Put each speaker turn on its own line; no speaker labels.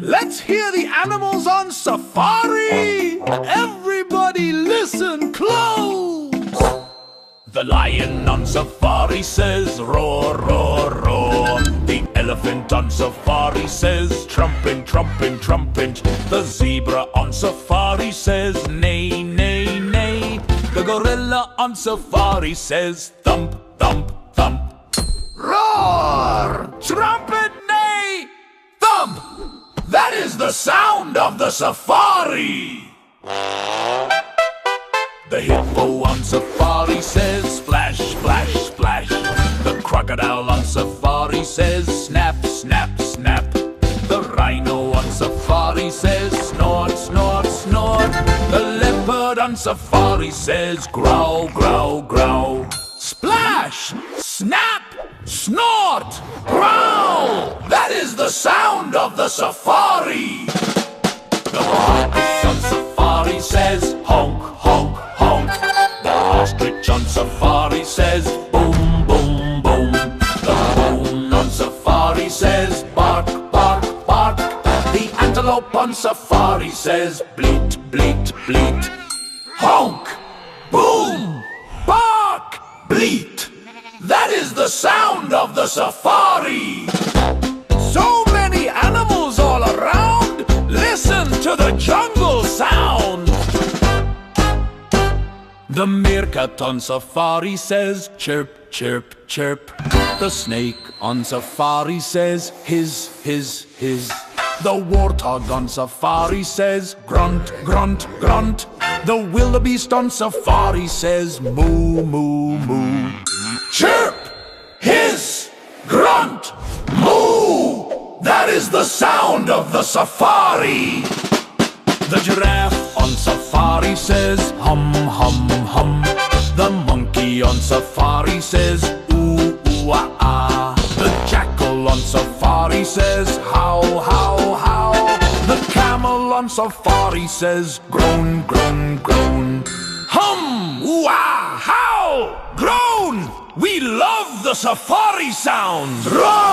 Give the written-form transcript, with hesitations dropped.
Let's hear the animals on safari! Everybody listen close! The lion on safari says roar, roar, roar. The elephant on safari says trumpet, trumpet, trumpet. The zebra on safari says neigh, neigh, neigh. The gorilla on safari says thump, thump, thump. Roar! Trumpet, neigh, thump! That is the sound of the safari! The hippo on safari says splash, splash, splash. The crocodile on safari says snap, snap, snap. The rhino on safari says snort, snort, snort. The leopard on safari says growl, growl, growl. Splash, snap, snort, growl! That is the sound of the safari! The Wildebeest on safari says honk, honk, honk. The ostrich on safari says boom, boom, boom. The baboon on safari says bark, bark, bark. The antelope on safari says bleat, bleat, bleat. Honk, boom, bark, bleat. That is the sound of the safari. So many animals all around. Listen to the jungle sound. The meerkat on safari says chirp, chirp, chirp. The snake on safari says hiss, hiss, hiss. The warthog on safari says grunt, grunt, grunt. The wildebeest on safari says moo, moo, moo. Chirp, hiss, grunt, moo. That is the sound of the safari. The giraffe on safari says hum, hum, hum. The monkey on safari says ooh, ooh, ah, ah. The jackal on safari says howl, howl, howl. The camel on safari says groan, groan, groan. Hum, ooh, ah, howl, groan. We love the safari sound. Run!